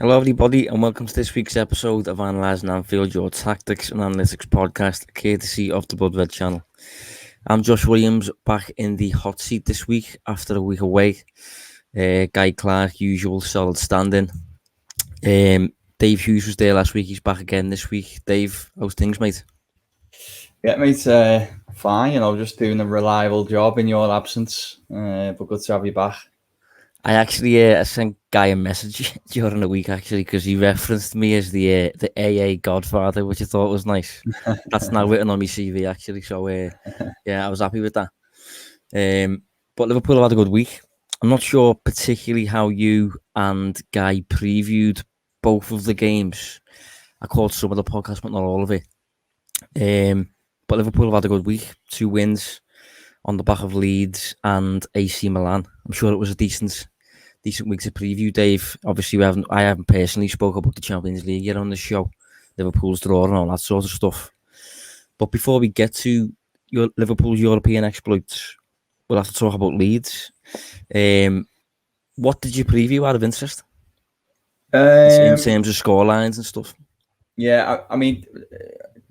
Hello, everybody, and welcome to this week's episode of Analysing Anfield, your tactics and analytics podcast, courtesy of the Blood Red channel. I'm Josh Williams, back in the hot seat this week after a week away. Guy Clark, usual solid standing. Dave Hughes was there last week. He's back again this week. Dave, how's things, mate? Yeah, mate, fine. Just doing a reliable job in your absence. But good to have you back. I actually I sent Guy a message during the week, actually, because he referenced me as the AA Godfather, which I thought was nice. That's now written on my CV, actually. So, yeah, I was happy with that. But Liverpool have had a good week. I'm not sure particularly how you and Guy previewed both of the games. I caught some of the podcast, but not all of it. But Liverpool have had a good week. 2 wins on the back of Leeds and AC Milan. I'm sure it was a decent week to preview, Dave. Obviously, I haven't personally spoke about the Champions League yet on the show, Liverpool's draw and all that sort of stuff. But before we get to Liverpool's European exploits, we'll have to talk about Leeds. What did you preview out of interest? In terms of scorelines and stuff? Yeah, I mean,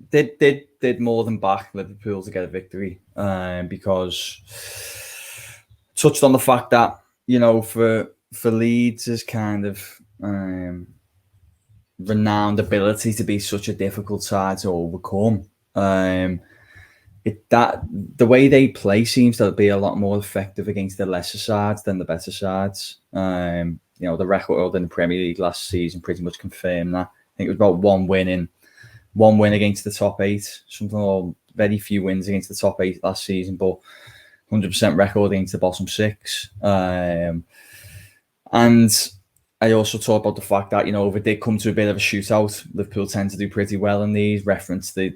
did more than back Liverpool to get a victory, because touched on the fact that, for Leeds' kind of renowned ability to be such a difficult side to overcome. The way they play seems to be a lot more effective against the lesser sides than the better sides. The record in the Premier League last season pretty much confirmed that. I think it was about one win against the top 8, something, or very few wins against the top 8 last season, but 100% record against the bottom 6. And I also talked about the fact that, if it did come to a bit of a shootout, Liverpool tend to do pretty well in these. Reference the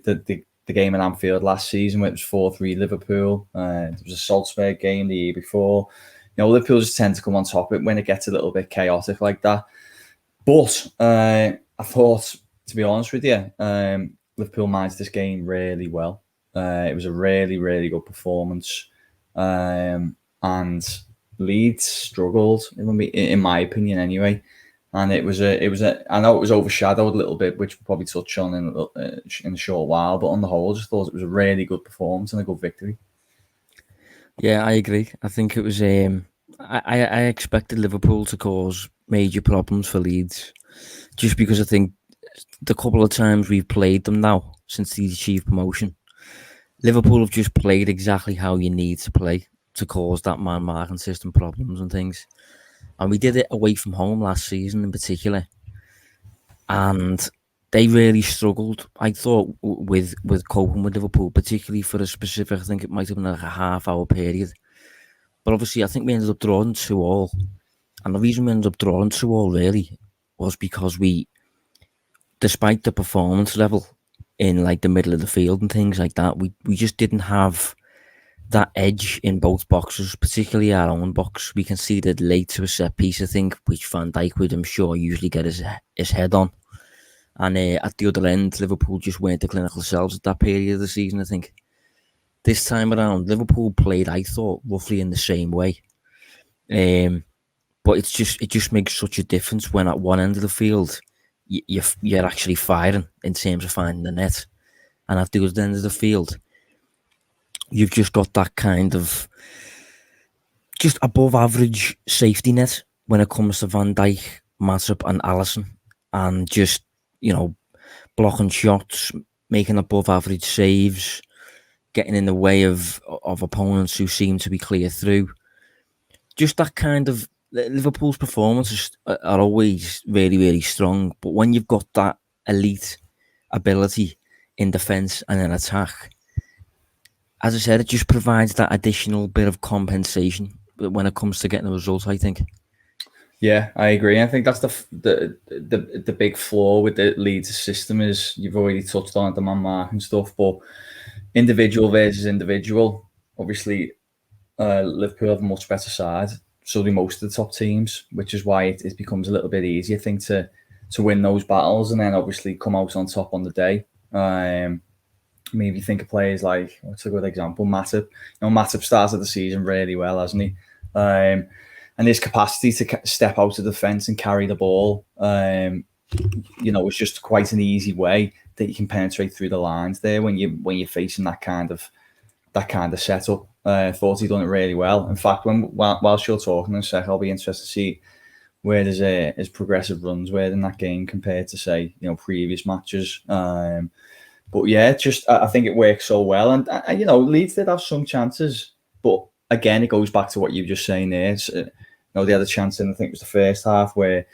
game in Anfield last season where it was 4-3 Liverpool. There was a Salzburg game the year before. Liverpool just tend to come on top of it when it gets a little bit chaotic like that. But I thought, to be honest with you, Liverpool managed this game really well. It was a really, really good performance. And Leeds struggled, in my opinion, anyway. And I know it was overshadowed a little bit, which we'll probably touch on in a short while. But on the whole, I just thought it was a really good performance and a good victory. Yeah, I agree. I think it was. I expected Liverpool to cause major problems for Leeds, just because I think the couple of times we've played them now since they achieved promotion, Liverpool have just played exactly how you need to play to cause that man marking system problems and things. And we did it away from home last season in particular, and they really struggled, I thought, with coping with Liverpool, particularly for a specific, I think it might have been like a half-hour period. But obviously, I think we ended up drawing 2-2. And the reason we ended up drawing 2-2 really was because we, despite the performance level in like the middle of the field and things like that, we just didn't have that edge in both boxes, particularly our own box. We conceded late to a set piece, I think, which Van Dijk would, I'm sure, usually get his head on. And at the other end, Liverpool just weren't the clinical selves at that period of the season, I think. This time around, Liverpool played, I thought, roughly in the same way. But it just makes such a difference when at one end of the field, you're actually firing in terms of finding the net. And at the other end of the field, you've just got that kind of just above average safety net when it comes to Van Dijk, Matip and Alisson, and just, blocking shots, making above average saves, getting in the way of opponents who seem to be clear through. Just that kind of, Liverpool's performances are always really, really strong, but when you've got that elite ability in defence and in attack, as I said, it just provides that additional bit of compensation when it comes to getting a result, I think. Yeah, I agree. I think that's the big flaw with the Leeds system is, you've already touched on the man mark and stuff, but individual versus individual, obviously Liverpool have a much better side, so do most of the top teams, which is why it becomes a little bit easier, I think, to win those battles and then obviously come out on top on the day. Maybe think of players like, what's a good example, Matip. Matip started the season really well, hasn't he? and his capacity to step out of the defence and carry the ball, it's just quite an easy way that you can penetrate through the lines there when you're facing that kind of setup. Thought he'd done it really well. In fact, whilst you're talking in a sec, I'll be interested to see where there's his progressive runs were in that game compared to, say, previous matches. But yeah, just I think it works so well, and Leeds did have some chances, but again, it goes back to what you were just saying there. They had a chance in, I think it was the first half, where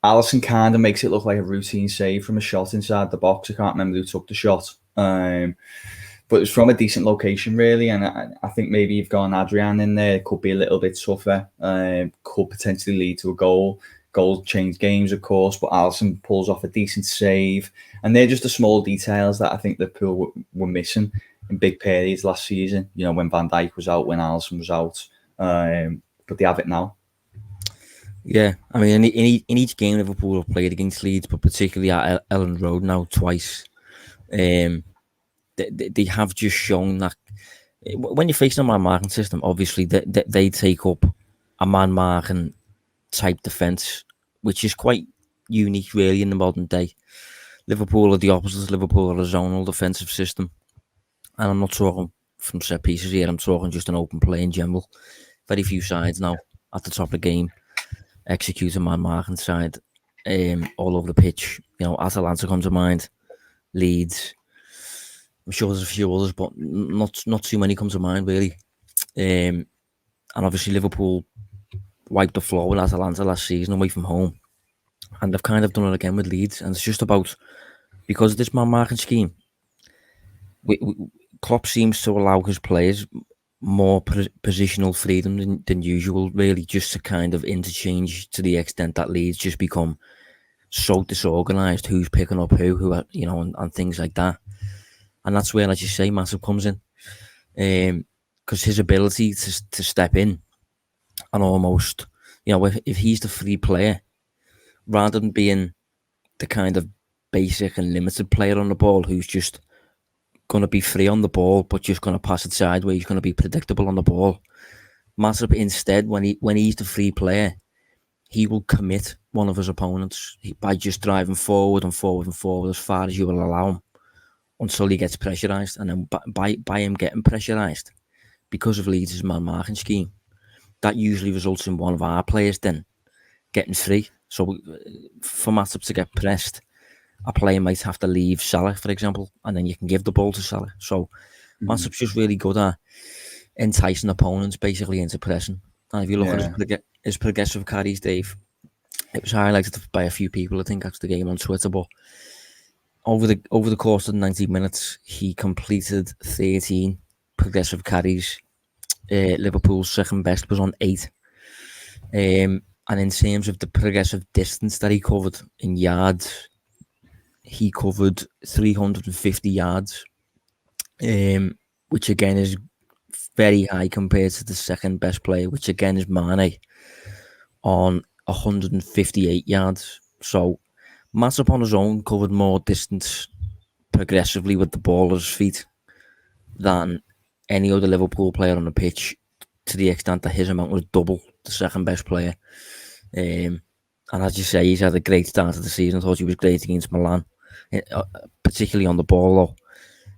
Alisson kind of makes it look like a routine save from a shot inside the box. I can't remember who took the shot, but it was from a decent location, really. And I think maybe you've got an Adrian in there. It could be a little bit tougher. Could potentially lead to a goal. Goal change games, of course, but Alisson pulls off a decent save. And they're just the small details that I think Liverpool were missing in big periods last season. When Van Dijk was out, when Alisson was out. But they have it now. Yeah, I mean, in each game Liverpool have played against Leeds, but particularly at Ellen Road now twice, they have just shown that when you're facing a man marking system, obviously they take up a man marking type defence, which is quite unique really in the modern day. Liverpool are the opposite. Liverpool are a zonal defensive system, and I'm not talking from set pieces here. I'm talking just an open play in general. Very few sides now at the top of the game execute a man marking side all over the pitch. Atalanta comes to mind, Leeds. I'm sure there's a few others, but not too many come to mind really. And obviously Liverpool wiped the floor with Atalanta last season away from home, and they've kind of done it again with Leeds. And it's just about, because of this man marking scheme, Klopp seems to allow his players more positional freedom than usual, really, just to kind of interchange to the extent that Leeds just become so disorganised, who's picking up who and things like that. And that's where, as you say, Matip comes in, because his ability to step in and almost, if he's the free player, rather than being the kind of basic and limited player on the ball who's just going to be free on the ball but just going to pass it sideways, he's going to be predictable on the ball. Matip, instead, when he's the free player, he will commit one of his opponents by just driving forward and forward and forward as far as you will allow him until he gets pressurised. And then by him getting pressurised, because of Leeds' man marking scheme, that usually results in one of our players then getting free. So for Matip to get pressed, a player might have to leave Salah, for example, and then you can give the ball to Salah. So Matip's just really good at enticing opponents basically into pressing. And if you look at his progressive carries, Dave, it was highlighted by a few people, I think, after the game on Twitter, but over the course of the 90 minutes, he completed 13 progressive carries. Liverpool's second best was on 8. And in terms of the progressive distance that he covered in yards, he covered 350 yards, which again is very high compared to the second best player, which again is Mane, on 158 yards. So Matip on his own covered more distance progressively with the ball at his feet than any other Liverpool player on the pitch, to the extent that his amount was double the second best player. And as you say, he's had a great start of the season. I thought he was great against Milan, particularly on the ball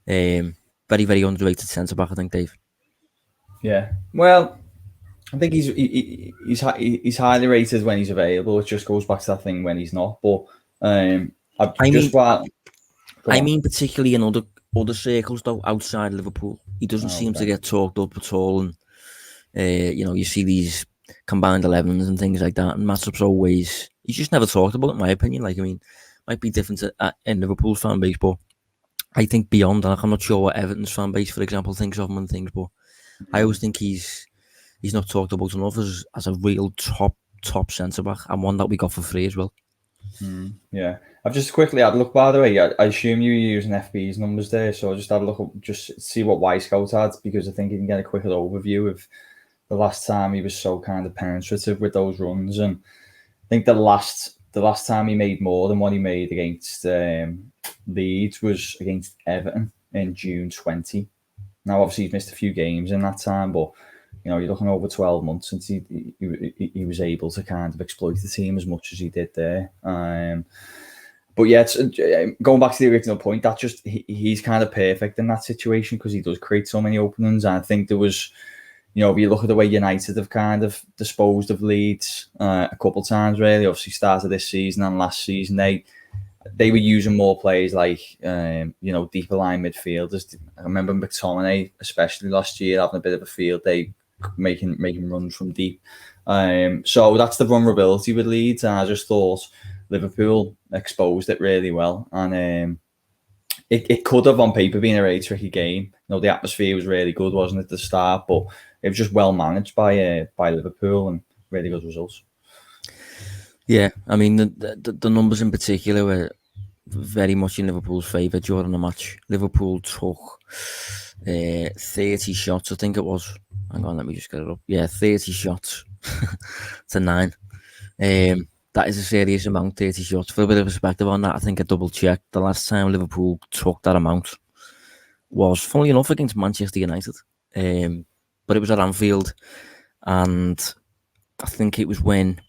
though. Very, very underrated centre-back, I think, Dave. Yeah, well, I think he's highly rated when he's available. It just goes back to that thing when he's not. But I mean, particularly in other circles though, outside Liverpool, he doesn't seem to get talked up at all. And you see these combined 11s and things like that. And Matip's he's just never talked about it, in my opinion. Like, I mean, might be different in Liverpool's fan base, but I think beyond that, I'm not sure what Everton's fan base, for example, thinks of him and things, but I always think he's not talked about enough as a real top centre-back, and one that we got for free as well. Yeah. I've just quickly had a look, by the way. I assume you were using FB's numbers there, so I'll just have a look, just see what Y-Scout had, because I think you can get a quicker overview of the last time he was so kind of penetrative with those runs. And I think the last time he made more than what he made against Leeds was against Everton in June 20. Now, obviously, he's missed a few games in that time, but you're looking over 12 months since he was able to kind of exploit the team as much as he did there. But yeah, going back to the original point, that just he's kind of perfect in that situation because he does create so many openings. And I think there was, if you look at the way United have kind of disposed of Leeds a couple of times, really, obviously started this season and last season, they were using more players like, deeper line midfielders. I remember McTominay, especially last year, having a bit of a field day, making runs from deep. So that's the vulnerability with Leeds. And I just thought Liverpool exposed it really well. And it could have on paper been a really tricky game. The atmosphere was really good, wasn't it, at the start? But it was just well managed by Liverpool and really good results. Yeah, I mean, the numbers in particular were very much in Liverpool's favour during the match. Liverpool took 30 shots, I think it was. Hang on, let me just get it up. Yeah, 30 shots to 9. That is a serious amount, 30 shots. For a bit of perspective on that, I think I double-checked. The last time Liverpool took that amount was, funnily enough, against Manchester United. But it was at Anfield. And I think it was when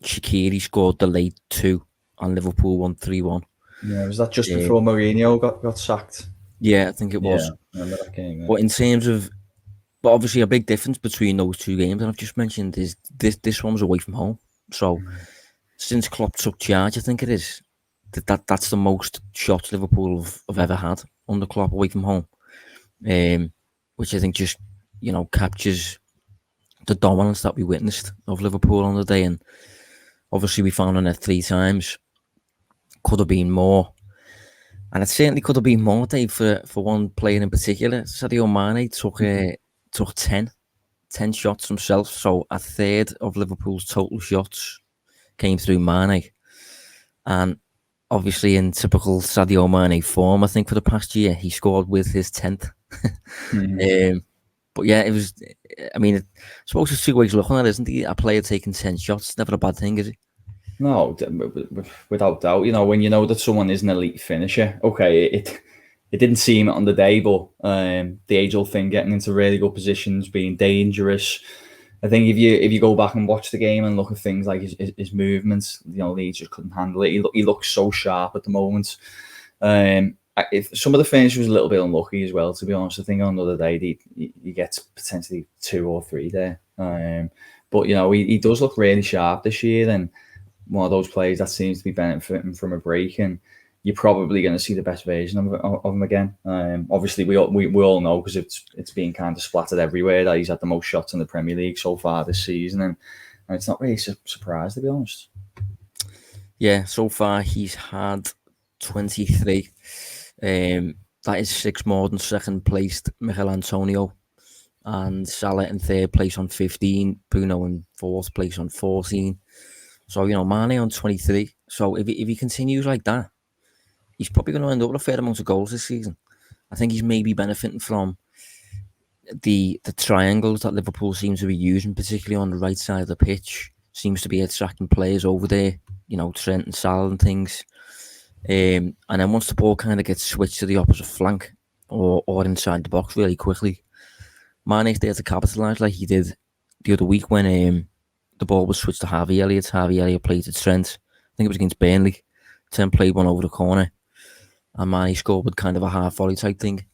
Shaqiri scored the late 2 and Liverpool won 3-1. Yeah, was that just before Mourinho got sacked? Yeah, I think it was. Yeah, I remember that game. Yeah. But in terms of, but obviously a big difference between those two games, and I've just mentioned, is this one was away from home. So since Klopp took charge, I think it is, that's the most shots Liverpool have ever had under Klopp away from home. Which I think just, captures the dominance that we witnessed of Liverpool on the day. And obviously we found on it 3 times. Could have been more. And it certainly could have been more, Dave, for one player in particular. Sadio Mane took 10 shots himself. So a third of Liverpool's total shots came through Mane. And obviously in typical Sadio Mane form, I think for the past year, he scored with his 10th. But yeah, it was, I suppose there's 2 ways of looking at it, isn't it? A player taking 10 shots, never a bad thing, is it? No, without doubt. When you know that someone is an elite finisher, okay, it didn't seem it on the day, but the age-old thing, getting into really good positions, being dangerous. I think if you go back and watch the game and look at things like his movements, Leeds just couldn't handle it. He looks so sharp at the moment. If some of the finish was a little bit unlucky as well, to be honest. I think on another day he gets potentially 2 or 3 there. But he does look really sharp this year, and one of those players that seems to be benefiting from a break, and you're probably going to see the best version of him again. Obviously, we all know, because it's been kind of splattered everywhere, that he's had the most shots in the Premier League so far this season, and it's not really a surprise, to be honest. Yeah, so far he's had 23. That is 6 more than second placed Michael Antonio, and Salah in 3rd place on 15, Bruno in 4th place on 14. So, Mane on 23. So if he continues like that, he's probably going to end up with a fair amount of goals this season. I think he's maybe benefiting from the triangles that Liverpool seems to be using, particularly on the right side of the pitch. Seems to be attracting players over there, Trent and Salah and things. And then once the ball kind of gets switched to the opposite flank or inside the box really quickly, Mane's there to capitalise like he did the other week when the ball was switched to Harvey Elliott. Harvey Elliott played to Trent. I think it was against Burnley. Trent played one over the corner, and Mane scored with kind of a half volley type thing.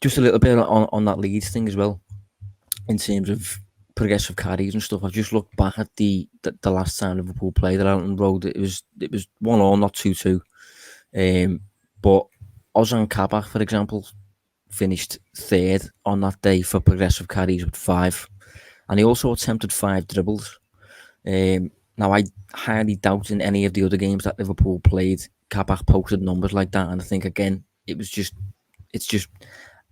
Just a little bit on that Leeds thing as well, in terms of progressive carries and stuff. I've just looked back at the last time Liverpool played at Elton Road. It was 1-1, not 2-2. But Ozan Kabak, for example, finished 3rd on that day for progressive carries with 5. And he also attempted 5 dribbles. Now, I highly doubt in any of the other games that Liverpool played, Kabak posted numbers like that. And I think, again, it's just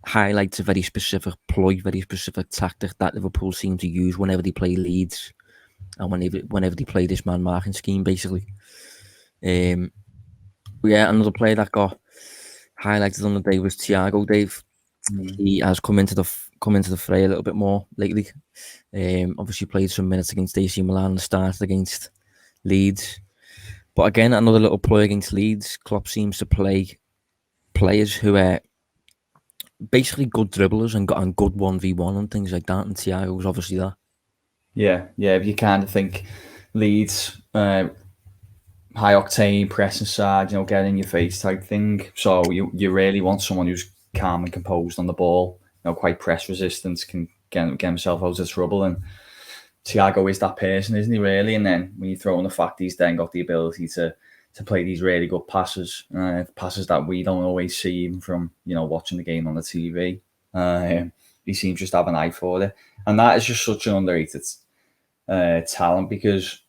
highlights a very specific ploy, very specific tactic that Liverpool seem to use whenever they play Leeds and whenever they play this man marking scheme, basically. But yeah, another player that got highlighted on the day was Thiago, Dave. He has come into the fray a little bit more lately. Obviously played some minutes against AC Milan and started against Leeds. But again, another little ploy against Leeds. Klopp seems to play players who are basically good dribblers and good 1v1 and things like that. And Thiago was obviously that. Yeah, you kind of think Leeds, high octane, pressing side, get in your face type thing. So you really want someone who's calm and composed on the ball, quite press resistant, can get himself out of trouble. And Thiago is that person, isn't he, really? And then when you throw in the fact he's then got the ability to play these really good passes, passes that we don't always see even from, watching the game on the TV. He seems just to have an eye for it. And that is just such an underrated talent because,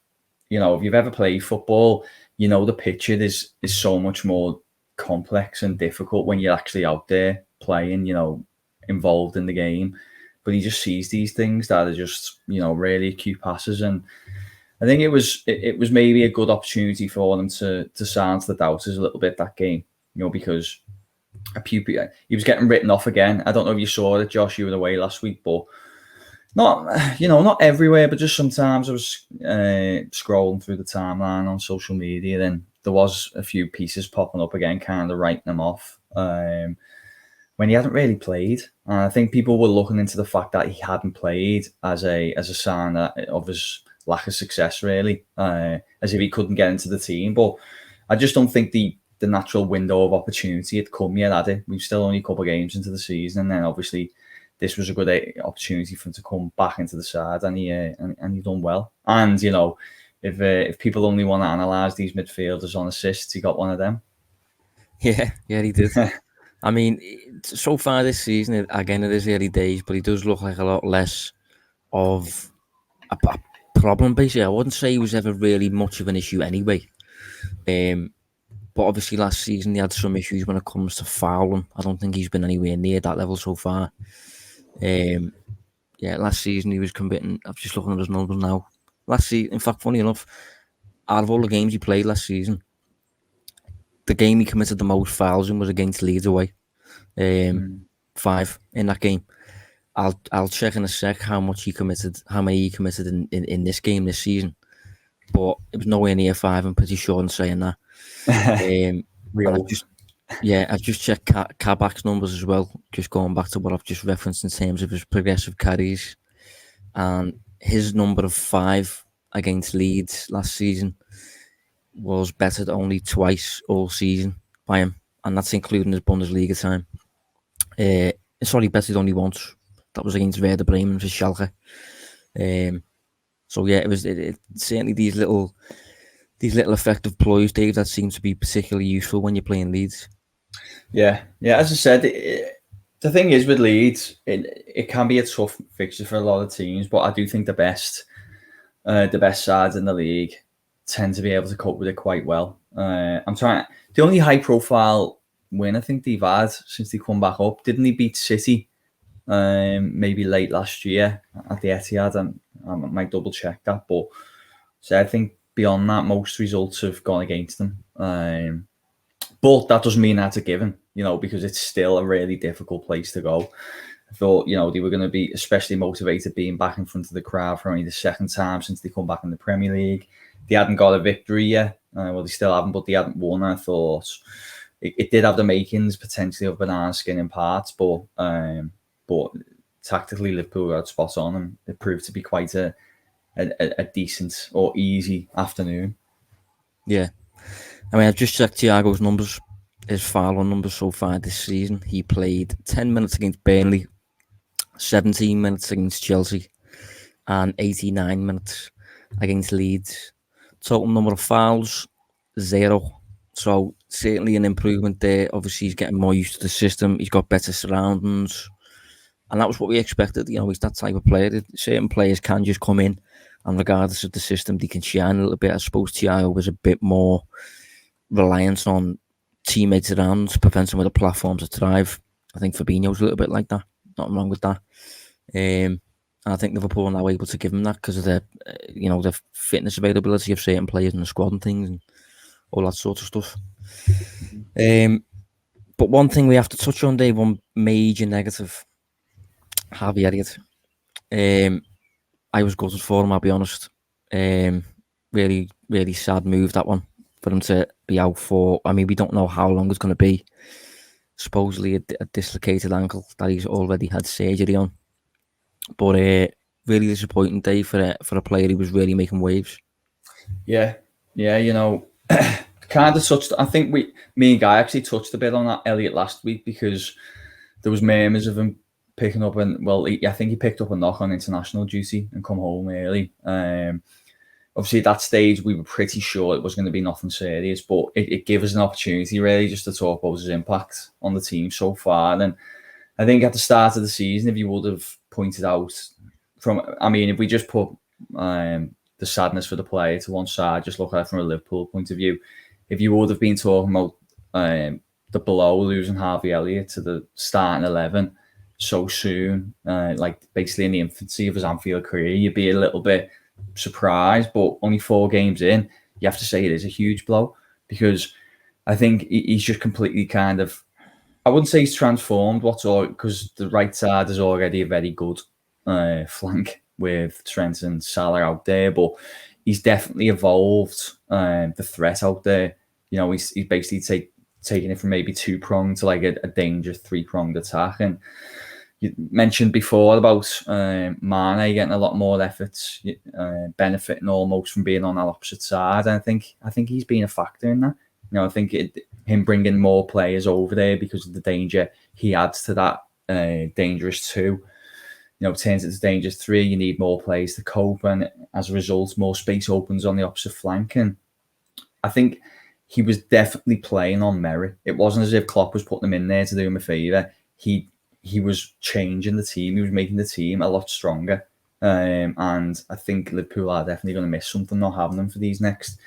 if you've ever played football, the picture is so much more complex and difficult when you're actually out there playing, involved in the game. But he just sees these things that are just, really acute passes. And I think it was maybe a good opportunity for them to silence the doubters a little bit that game, because he was getting written off again. I don't know if you saw it, Josh, you were away last week, but not everywhere, but just sometimes I was scrolling through the timeline on social media, then there was a few pieces popping up again, kind of writing them off when he hadn't really played. And I think people were looking into the fact that he hadn't played as a sign of his lack of success, really, as if he couldn't get into the team. But I just don't think the natural window of opportunity had come yet, had it? We've still only a couple of games into the season, and then obviously this was a good opportunity for him to come back into the side, and he done well. And if people only want to analyse these midfielders on assists, he got one of them. Yeah, he did. I mean, so far this season, again, it is early days, but he does look like a lot less of a problem, basically. I wouldn't say he was ever really much of an issue anyway. But obviously last season he had some issues when it comes to fouling. I don't think he's been anywhere near that level so far. Last season he was committing, I'm just looking at his numbers now. Last season, in fact, funny enough, out of all the games he played last season, the game he committed the most fouls in was against Leeds away. 5 in that game. I'll check in a sec how many he committed in this game this season. But it was nowhere near 5, I'm pretty sure in saying that. I've just checked Kabak's numbers as well, just going back to what I've just referenced in terms of his progressive carries. And his number of 5 against Leeds last season was bettered only twice all season by him, and that's including his Bundesliga time. Sorry, bettered only once. That was against Werder Bremen for Schalke. So yeah, it certainly these little effective ploys, Dave, that seem to be particularly useful when you're playing Leeds. Yeah. As I said, the thing is with Leeds, it can be a tough fixture for a lot of teams, but I do think the best sides in the league tend to be able to cope with it quite well. The only high profile win I think they've had since they come back up, didn't he beat City maybe late last year at the Etihad? And I might double check that, but so I think beyond that, most results have gone against them. But that doesn't mean that's a given, because it's still a really difficult place to go. I thought, they were going to be especially motivated being back in front of the crowd for only the second time since they come back in the Premier League. They hadn't got a victory yet. Well, they still haven't, but they hadn't won. I thought it did have the makings potentially of banana skin in parts, but tactically Liverpool got spot on, and it proved to be quite a decent or easy afternoon. Yeah. I mean, I've just checked Thiago's numbers, his fouling numbers so far this season. He played 10 minutes against Burnley, 17 minutes against Chelsea, and 89 minutes against Leeds. Total number of fouls, 0. So certainly an improvement there. Obviously, he's getting more used to the system. He's got better surroundings. And that was what we expected. He's that type of player. Certain players can just come in, and regardless of the system, they can shine a little bit. I suppose Thiago was a bit more reliance on teammates around to prevent some of the platforms to thrive. I think Fabinho's a little bit like that. Nothing wrong with that. And I think Liverpool are now able to give him that because of the fitness availability of certain players in the squad and things and all that sort of stuff. But one thing we have to touch on, Dave, one major negative, Harvey Elliott. I was gutted for him, I'll be honest. Really, really sad move, that one, for him to be out for. I mean, we don't know how long it's going to be. supposedly a dislocated ankle that he's already had surgery on. But really disappointing day for a player who was really making waves. Yeah, kind of touched. I think me and Guy actually touched a bit on that Elliott last week because there was murmurs of him picking up I think he picked up a knock on international duty and come home early. Obviously, at that stage, we were pretty sure it was going to be nothing serious, but it gave us an opportunity really just to talk about his impact on the team so far. And I think at the start of the season, if you would have pointed out if we just put the sadness for the player to one side, just look at it from a Liverpool point of view, if you would have been talking about the blow, losing Harvey Elliott to the starting 11 so soon, like basically in the infancy of his Anfield career, you'd be a little bit surprised. But only 4 games in, you have to say it is a huge blow, because I think he's just completely kind of, I wouldn't say he's transformed whatsoever, because the right side is already a very good flank with Trent and Salah out there, but he's definitely evolved the threat out there. He's basically taking it from maybe 2-pronged to like a dangerous 3-pronged attack. And you mentioned before about Mane getting a lot more efforts, benefiting almost from being on that opposite side. And I think he's been a factor in that. I think him bringing more players over there because of the danger he adds to that dangerous 2. Turns it to dangerous 3. You need more players to cope, and as a result, more space opens on the opposite flank. And I think he was definitely playing on merit. It wasn't as if Klopp was putting him in there to do him a favour. He was changing the team. He was making the team a lot stronger. And I think Liverpool are definitely going to miss something not having him for these next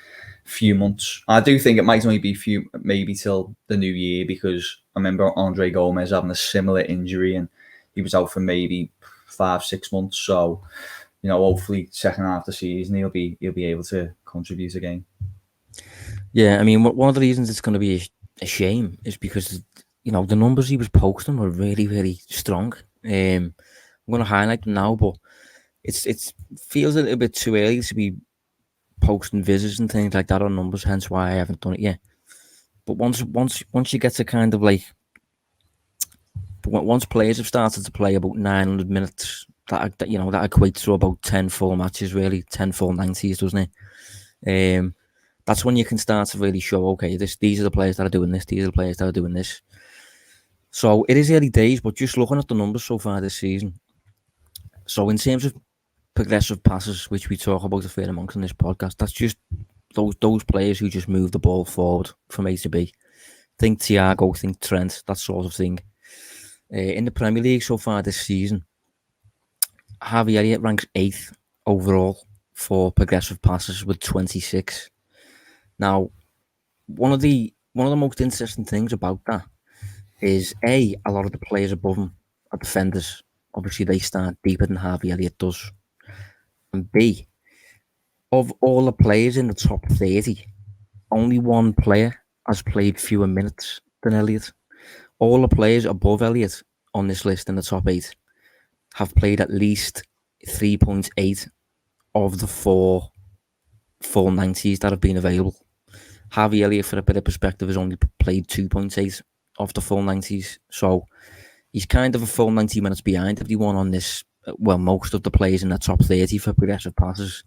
few months. I do think it might only be maybe till the new year, because I remember Andre Gomez having a similar injury and he was out for maybe 5-6 months. So, hopefully second half of the season he'll be able to contribute again. Yeah, I mean, one of the reasons it's going to be a shame is because the numbers he was posting were really, really strong. I'm going to highlight them now, but it feels a little bit too early to be posting visits and things like that on numbers, hence why I haven't done it yet. But once you get to kind of like, once players have started to play about 900 minutes, that equates to about 10 full matches, really, 10 full 90s, doesn't it? That's when you can start to really show, okay, these are the players that are doing this, these are the players that are doing this. So it is early days, but just looking at the numbers so far this season. So in terms of progressive passes, which we talk about a fair amount on this podcast, that's just those players who just move the ball forward from A to B. Think Thiago, think Trent, that sort of thing. In the Premier League so far this season, Harvey Elliott ranks 8th overall for progressive passes with 26. Now, one of the most interesting things about that is a lot of the players above him are defenders. Obviously, they start deeper than Harvey Elliott does. And B, of all the players in the top 30, only one player has played fewer minutes than Elliott. All the players above Elliott on this list in the top 8 have played at least 3.8 of the 4 full 90s that have been available. Harvey Elliott, for a bit of perspective, has only played 2.8 of the full 90s. So he's kind of a full 90 minutes behind everyone on this, most of the players in the top 30 for progressive passes.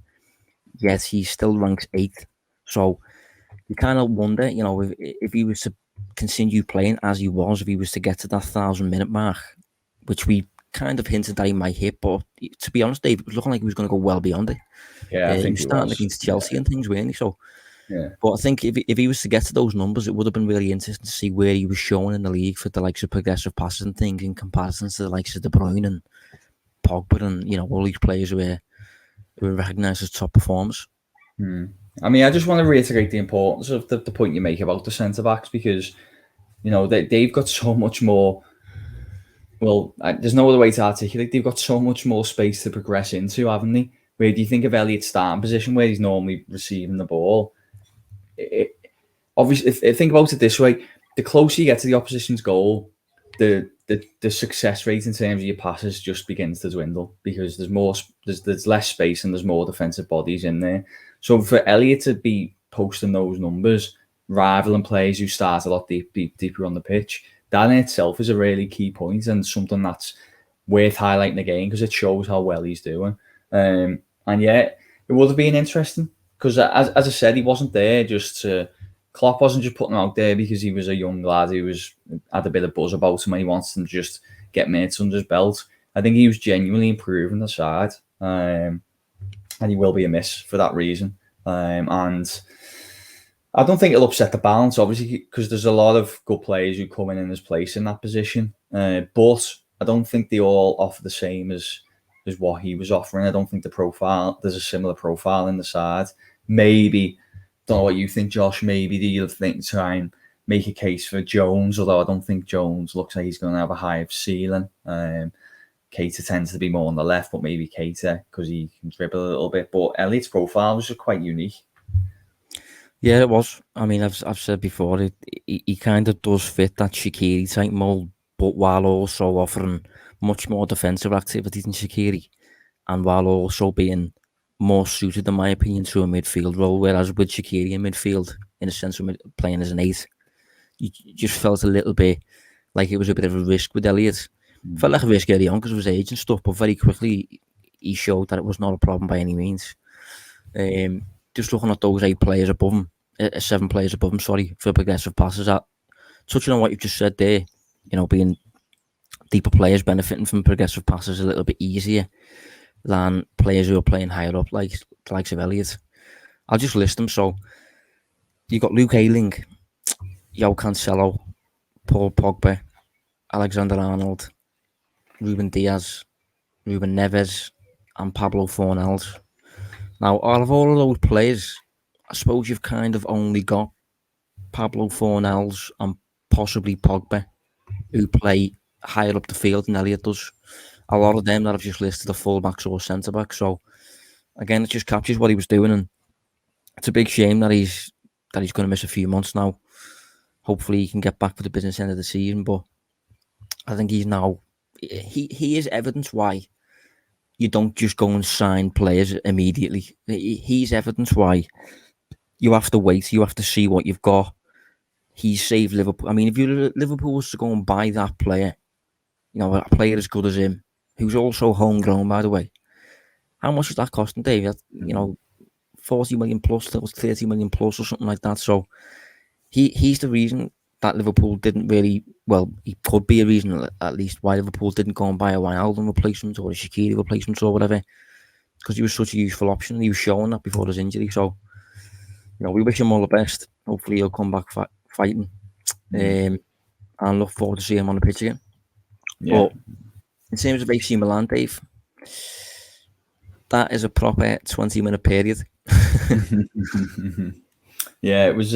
Yet he still ranks 8th. So you kind of wonder, if he was to continue playing as he was, if he was to get to that 1,000-minute mark, which we kind of hinted that he might hit, but to be honest, Dave, it was looking like he was going to go well beyond it. Yeah, I think he was starting against Chelsea and things, weren't he? So, yeah. But I think if he was to get to those numbers, it would have been really interesting to see where he was showing in the league for the likes of progressive passes and things in comparison to the likes of De Bruyne and Pogba and all these players who were recognised as top performers. I mean, I just want to reiterate the importance of the point you make about the centre backs, because they've got so much more. Well, there's no other way to articulate. They've got so much more space to progress into, haven't they? Where do you think of Elliott's starting position, where he's normally receiving the ball? Obviously, think about it this way: the closer you get to the opposition's goal, the success rate in terms of your passes just begins to dwindle, because there's less space and there's more defensive bodies in there. So for Elliott to be posting those numbers, rivaling players who start a lot deeper on the pitch, that in itself is a really key point and something that's worth highlighting again because it shows how well he's doing. And yeah, it would have been interesting because, as I said, he wasn't there just to. Klopp wasn't just putting him out there because he was a young lad who had a bit of buzz about him and he wants him to just get minutes under his belt. I think he was genuinely improving the side, and he will be a miss for that reason. And I don't think it'll upset the balance, obviously, because there's a lot of good players who come in his place in that position. But I don't think they all offer the same as what he was offering. I don't think there's a similar profile in the side. Maybe, don't know what you think, Josh. Maybe you'll think try and make a case for Jones, although I don't think Jones looks like he's going to have a high ceiling. Keita tends to be more on the left, but maybe Keita because he can dribble a little bit. But Elliott's profile was just quite unique. Yeah, it was. I mean, I've said before, he kind of does fit that Shaqiri type mold, but while also offering much more defensive activity than Shaqiri, and while also being more suited, in my opinion, to a midfield role. Whereas with Shaqiri in midfield, in a sense of playing as an 8, you just felt a little bit like it was a bit of a risk with Elliott. Felt like a risk early on because of his age and stuff, but very quickly he showed that it was not a problem by any means. Just looking at those 8 players above him, 7 players above him, for progressive passes. Touching on what you've just said there, being deeper players benefiting from progressive passes a little bit easier than players who are playing higher up, like the likes of Elliott. I'll just list them. So you got Luke Ayling, João Cancelo, Paul Pogba, Alexander-Arnold, Ruben Diaz, Ruben Neves, and Pablo Fornals. Now, out of all of those players, I suppose you've kind of only got Pablo Fornals and possibly Pogba, who play higher up the field than Elliott does. A lot of them that I've just listed are fullbacks or centre-backs. So, again, it just captures what he was doing, and it's a big shame that he's going to miss a few months now. Hopefully, he can get back for the business end of the season, but I think he's now... He is evidence why you don't just go and sign players immediately. He's evidence why you have to wait. You have to see what you've got. He saved Liverpool. I mean, if Liverpool was to go and buy that player, a player as good as him, who's also homegrown, by the way, how much is that costing, Dave? 40 million plus, that was 30 million plus or something like that. So he's the reason that Liverpool didn't really, he could be a reason at least why Liverpool didn't go and buy a Wijnaldum replacement or a Shaqiri replacement or whatever, because he was such a useful option. He was showing that before his injury. So, we wish him all the best. Hopefully he'll come back fighting, and look forward to seeing him on the pitch again. Yeah. But in terms of AC Milan, Dave, that is a proper 20-minute period. Yeah, it was.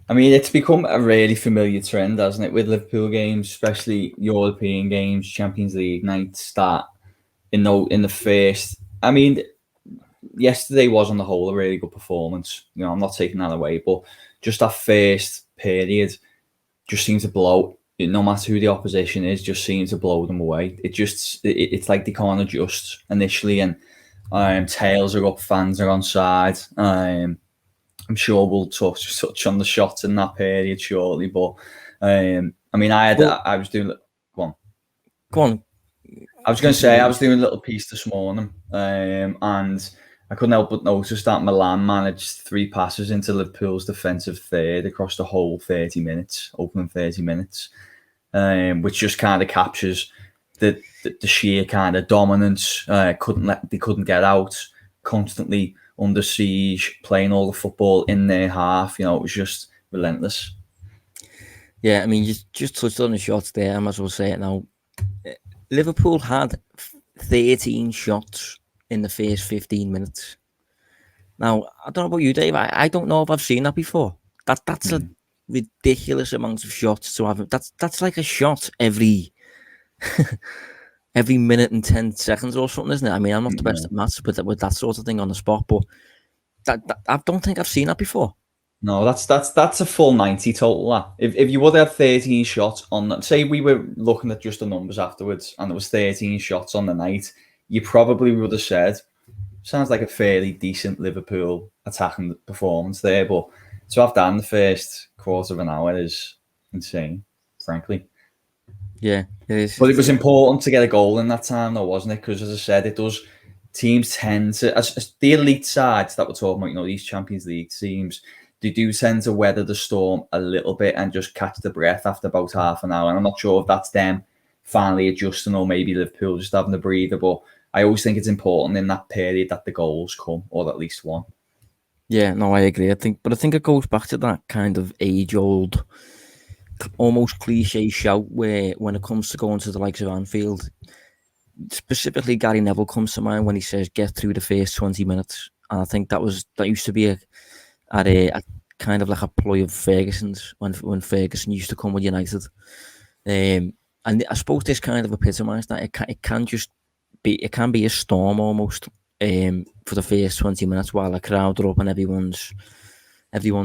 I mean, it's become a really familiar trend, hasn't it, with Liverpool games, especially European games, Champions League nights. That in the first, I mean, yesterday was on the whole a really good performance. I'm not taking that away, but just that first period just seems to blow. No matter who the opposition is, just seems to blow them away. It's like they can't adjust initially, and tails are up, fans are on side. I'm sure we'll touch on the shots in that period shortly, but I mean, I was doing. Go on. I was going to say I was doing a little piece this morning, and I couldn't help but notice that Milan managed 3 passes into Liverpool's defensive third across the whole 30 minutes, opening 30 minutes, which just kind of captures the sheer kind of dominance. They couldn't get out, constantly under siege, playing all the football in their half. It was just relentless. Yeah, I mean, you just touched on the shots there. I might as well say it now. Liverpool had 13 shots in the first 15 minutes. Now, I don't know about you, Dave. I don't know if I've seen that before. That's a ridiculous amount of shots to have. That's like a shot every minute and 10 seconds or something, isn't it? I mean, I'm not the best at maths with that sort of thing on the spot, but I don't think I've seen that before. No, that's a full 90 total. If you would have 13 shots on that, say we were looking at just the numbers afterwards, and there was 13 shots on the night, you probably would have said, sounds like a fairly decent Liverpool attacking performance there. But to have that in the first quarter of an hour is insane. frankly. Yeah, it is. But it was important to get a goal in that time, though, wasn't it? Because, as I said, it does. Teams tend to, as the elite sides that we're talking about, these Champions League teams, they do tend to weather the storm a little bit and just catch the breath after about half an hour. And I'm not sure if that's them finally adjusting or maybe Liverpool just having a breather. But I always think it's important in that period that the goals come, or at least one. Yeah, no, I agree. I think it goes back to that kind of age-old, almost cliche shout where when it comes to going to the likes of Anfield, specifically Gary Neville comes to mind when he says get through the first 20 minutes. And I think that used to be a kind of like a ploy of Ferguson's when Ferguson used to come with United. And I suppose this kind of epitomised that. It can be a storm almost for the first 20 minutes while the crowd are up and everyone's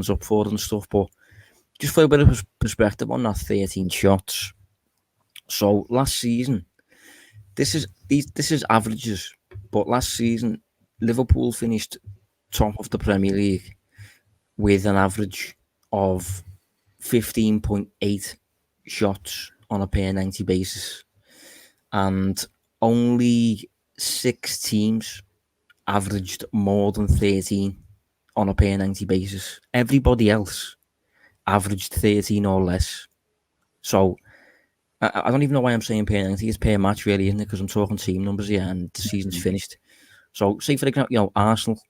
up for it and stuff. But just for a bit of perspective on that 13 shots. So last season, this is averages, but last season Liverpool finished top of the Premier League with an average of 15.8 shots on a per 90 basis, and only 6 teams averaged more than 13 on a per 90 basis. Everybody else averaged 13 or less. So I don't even know why I'm saying per 90. It's per match, really, isn't it? Because I'm talking team numbers here and the season's finished. So, say for example, Arsenal,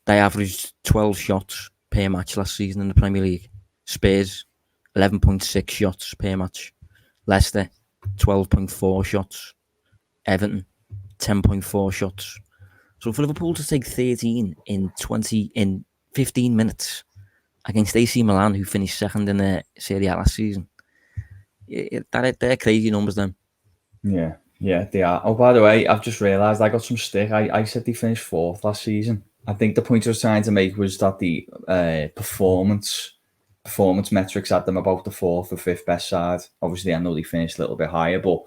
they averaged 12 shots per match last season in the Premier League. Spurs, 11.6 shots per match. Leicester, 12.4 shots. Everton, 10.4 shots. So for Liverpool to take 13 in 15 minutes against AC Milan, who finished second in the Serie A last season, they're crazy numbers, then. Yeah, they are. Oh, by the way, I've just realised I got some stick. I said they finished 4th last season. I think the point I was trying to make was that the performance metrics had them about the 4th or 5th best side. Obviously, I know they finished a little bit higher, but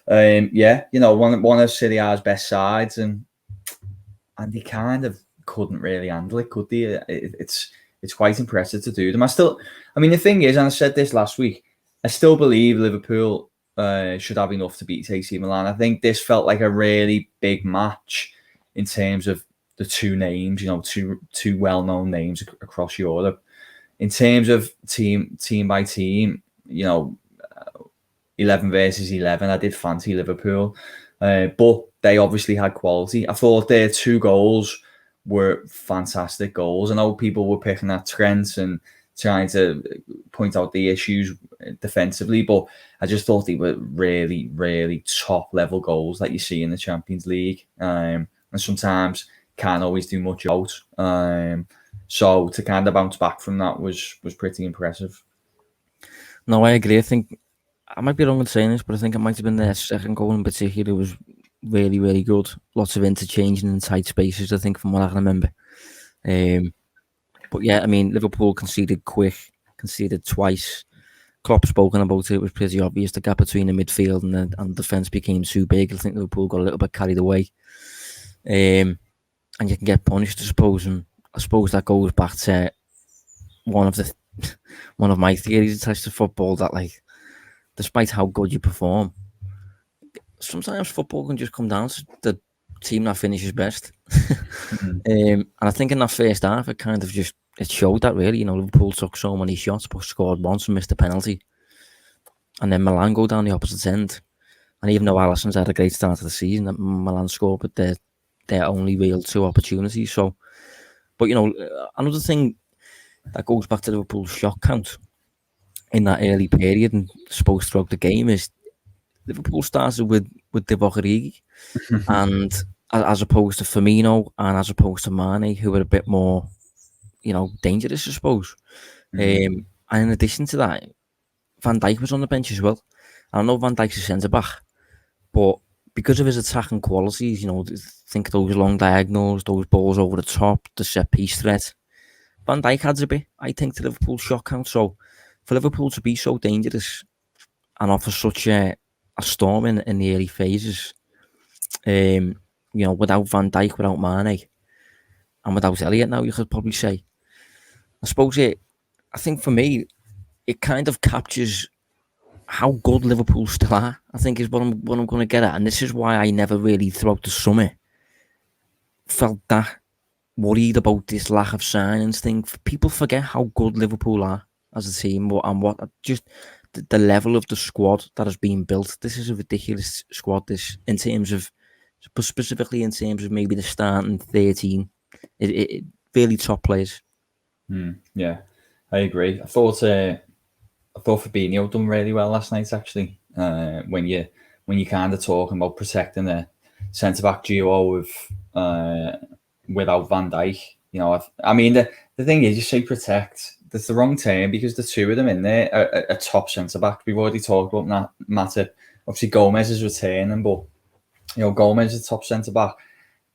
one of Serie A's best sides, and they kind of couldn't really handle it, could they? It's quite impressive to do them. The thing is, and I said this last week, I still believe Liverpool should have enough to beat AC Milan. I think this felt like a really big match in terms of the two names, two well-known names across Europe. In terms of team by team, 11 versus 11, I did fancy Liverpool, but they obviously had quality. I thought their 2 goals were fantastic goals. I know people were picking at Trent and trying to point out the issues defensively, but I just thought they were really, really top level goals that you see in the Champions League, and sometimes can't always do much out. So to kind of bounce back from that was pretty impressive. No, I agree. I think I might be wrong in saying this, but I think it might have been their second goal in particular was really, really good. Lots of interchanging in tight spaces, I think, from what I remember. But yeah, Liverpool conceded quick, conceded twice. Klopp spoken about it. It was pretty obvious the gap between the midfield and the defence became too big. I think Liverpool got a little bit carried away. And you can get punished, I suppose. And I suppose that goes back to one of my theories attached to football, that despite how good you perform, sometimes football can just come down to the team that finishes best. And I think in that first half, it kind of it showed that, really. Liverpool took so many shots but scored once and missed a penalty. And then Milan go down the opposite end. And even though Alisson's had a great start to the season, Milan scored, but their only real 2 opportunities. So, but another thing that goes back to Liverpool's shot count in that early period and supposed throughout the game is Liverpool started with Divock Origi, and as opposed to Firmino and as opposed to Mane, who were a bit more, dangerous, I suppose. And in addition to that, Van Dijk was on the bench as well. I know Van Dijk's a centre-back, but because of his attacking qualities, think those long diagonals, those balls over the top, the set-piece threat, Van Dijk adds a bit, I think, to Liverpool's shot count. So for Liverpool to be so dangerous and offer such a storm in the early phases, without Van Dijk, without Mane, and without Elliott now, you could probably say. I suppose I think for me, it kind of captures how good Liverpool still are, I think, is what I'm going to get at. And this is why I never really, throughout the summer, felt that worried about this lack of signings thing. People forget how good Liverpool are as a team, and what just the level of the squad that has been built. This is a ridiculous squad. This, in terms of, but specifically in terms of maybe the starting 13, it really top players. Yeah, I agree. I thought Fabinho done really well last night. Actually, when you kind of talking about protecting the centre back duo without Van Dijk, you know, I mean the thing is, you say protect. That's the wrong term, because the two of them in there are top centre back. We've already talked about Matip. Obviously, Gomez is returning, but you know, Gomez is top centre back.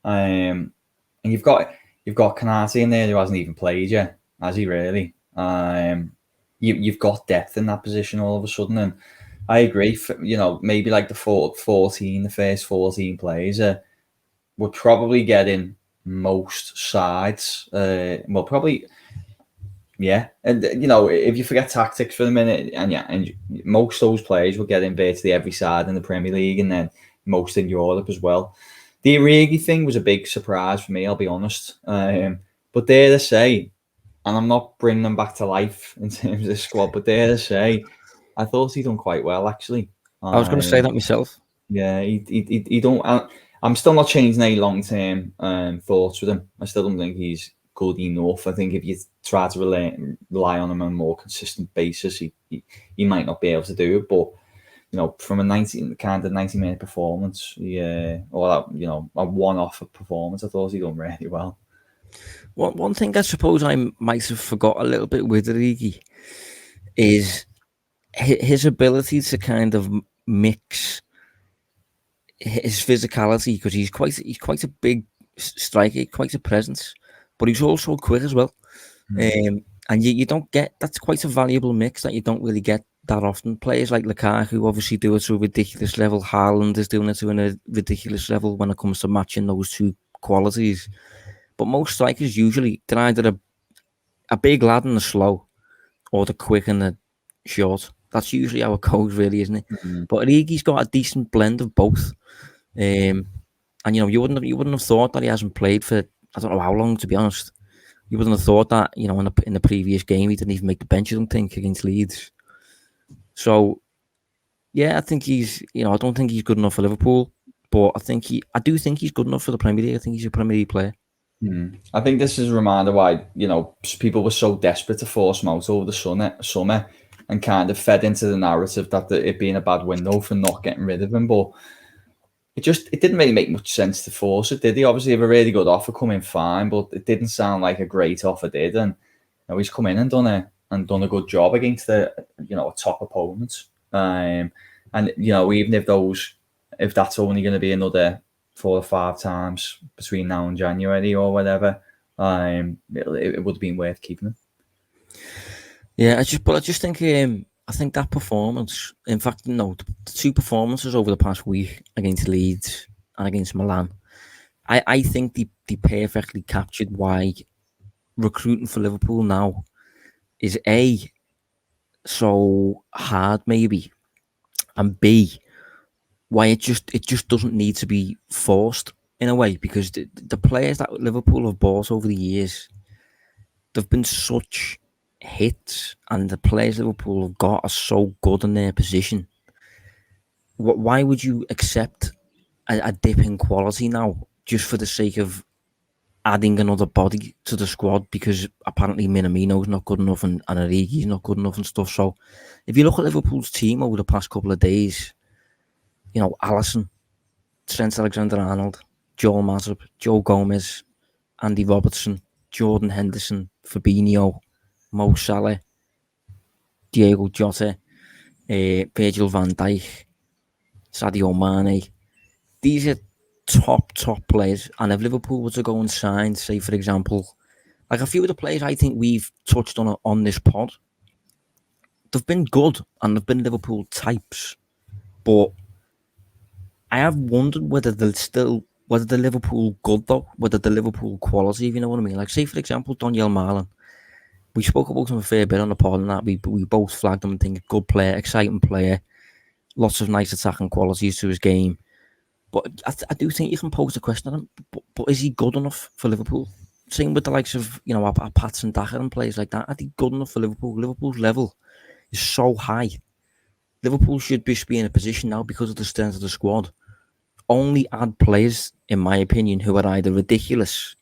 And you've got Kanate in there who hasn't even played yet, has he really? You've got depth in that position all of a sudden, and I agree. You know, maybe like the first 14 players we're probably getting most sides. Well, probably, yeah. And you know, if you forget tactics for a minute, and most of those players will get in virtually every side in the Premier League, and then most in Europe as well. The Origi thing was a big surprise for me, I'll be honest. But dare to say, and I'm not bringing them back to life in terms of the squad, but dare to say, I thought he done quite well, actually. I was going to say that myself. Yeah, he don't. I'm still not changing any long-term thoughts with him. I still don't think he's good enough. I think if you try to rely on him on a more consistent basis, he might not be able to do it. But you know, from a 90-minute performance, or that, you know, a one-off performance, I thought he done really well. One thing I suppose I might have forgot a little bit with Origi is his ability to kind of mix his physicality, because he's quite a big striker, quite a presence, but he's also quick as well. And you don't get, that's quite a valuable mix that you don't really get that often. Players like Lukaku obviously do it to a ridiculous level. Haaland is doing it to a ridiculous level when it comes to matching those two qualities. But most strikers usually, they're either a big lad and the slow, or the quick and the short. That's usually how it goes, really, isn't it? But Origi's got a decent blend of both. And you know, you wouldn't have thought that he hasn't played for, I don't know how long, to be honest. You wouldn't have thought that, you know, in the previous game he didn't even make the bench, I don't think, against Leeds. So yeah, I think he's, you know, I don't think he's good enough for Liverpool, but I do think he's good enough for the Premier League. I think he's a Premier League player. I think this is a reminder why, you know, people were so desperate to force him out over the summer, and kind of fed into the narrative that it being a bad window for not getting rid of him. But it didn't really make much sense to force it, did he? Obviously, if a really good offer come in, fine, but it didn't sound like a great offer, did. And you know, he's come in and done a good job against a top opponent. And you know, even if that's only going to be another 4 or 5 times between now and January or whatever, it would have been worth keeping him. Yeah, I just think I think that performance, in fact, no, the 2 performances over the past week against Leeds and against Milan, I think they perfectly captured why recruiting for Liverpool now is A, so hard maybe, and B, why it just doesn't need to be forced in a way, because the players that Liverpool have bought over the years, they've been such hits, and the players Liverpool have got are so good in their position. Why would you accept a dip in quality now just for the sake of adding another body to the squad, because apparently Minamino's not good enough and Origi's not good enough and stuff? So if you look at Liverpool's team over the past couple of days, you know, Alisson, Trent Alexander-Arnold, Joel Matip, Joe Gomez, Andy Robertson, Jordan Henderson, Fabinho, Mo Salah, Diego Jota, Virgil van Dijk, Sadio Mane. These are top players. And if Liverpool were to go and sign, say, for example, like a few of the players I think we've touched on this pod, they've been good and they've been Liverpool types. But I have wondered whether the Liverpool good though, whether the Liverpool quality, if you know what I mean. Like, say, for example, Daniel Marlin. we spoke about him a fair bit on the pod, and that we both flagged him and think good player, exciting player, lots of nice attacking qualities to his game. But I do think you can pose the question at him, but is he good enough for Liverpool? Same with the likes of, our Pats and Daka and players like that. Are they good enough for Liverpool? Liverpool's level is so high. Liverpool should be in a position now, because of the strength of the squad, only add players, in my opinion, who are either ridiculous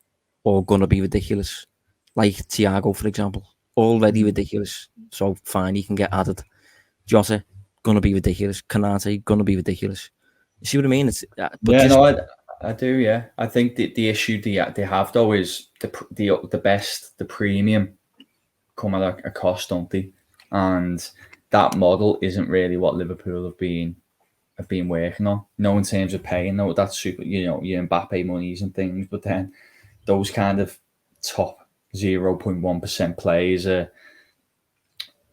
or going to be ridiculous. Like Thiago, for example. Already ridiculous. So fine, he can get added. Jota, going to be ridiculous. Kanate, going to be ridiculous. You see what I mean? I do. Yeah, I think the issue they have though is the premium come at a cost, don't they? And that model isn't really what Liverpool have been working on. No, in terms of paying, no, that's super. Your Mbappe monies and things, but then those kind of top 0.1% players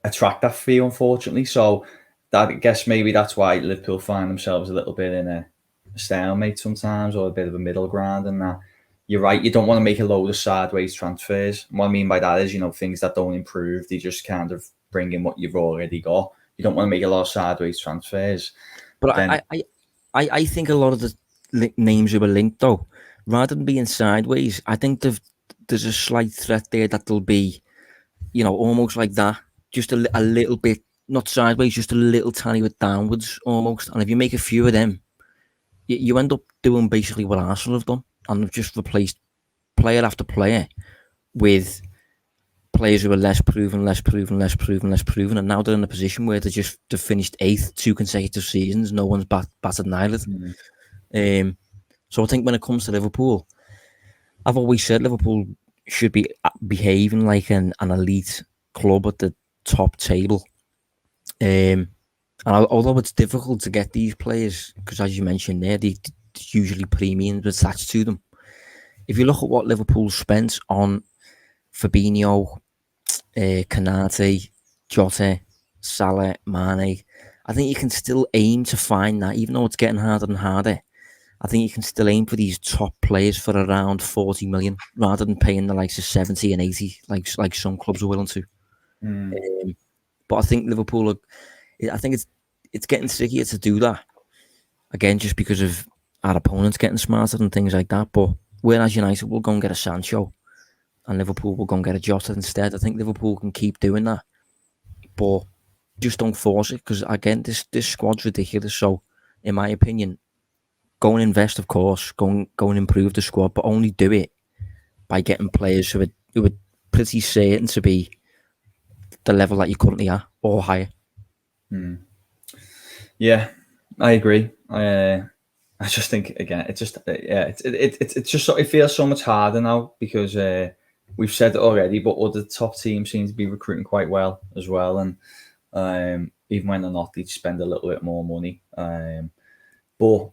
attract that fee, unfortunately. So that, I guess maybe that's why Liverpool find themselves a little bit in a stalemate sometimes, or a bit of a middle ground. And that you're right, you don't want to make a load of sideways transfers. And what I mean by that is, things that don't improve, they just kind of bring in what you've already got. You don't want to make a lot of sideways transfers. But then, I think a lot of the names who were linked, though, rather than being sideways, I think there's a slight threat there that there'll be, almost like that, just a little bit, not sideways, just a little tiny bit downwards almost. And if you make a few of them, you end up doing basically what Arsenal have done, and they've just replaced player after player with players who are less proven, and now they're in a position where they've finished 8th 2 consecutive seasons. No one's batted an eyelid. So I think when it comes to Liverpool, I've always said Liverpool should be behaving like an elite club at the top table. And although it's difficult to get these players, because as you mentioned there, there's usually premiums attached to them. If you look at what Liverpool spent on Fabinho, Kanate, Jota, Salah, Mane, I think you can still aim to find that, even though it's getting harder and harder. I think you can still aim for these top players for around 40 million, rather than paying the likes of 70 and 80, like some clubs are willing to. But I think Liverpool I think it's getting trickier to do that. Again, just because of our opponents getting smarter and things like that. But whereas United will go and get a Sancho, and Liverpool will go and get a Jota instead, I think Liverpool can keep doing that. But just don't force it, because again, this squad's ridiculous. So, in my opinion, go and invest, of course. Go and improve the squad, but only do it by getting players who are pretty certain to be the level that you currently are or higher. Yeah, I agree. I just think, again, it's just it feels so much harder now, because we've said it already, but other top teams seem to be recruiting quite well as well, and even when they're not, they spend a little bit more money. But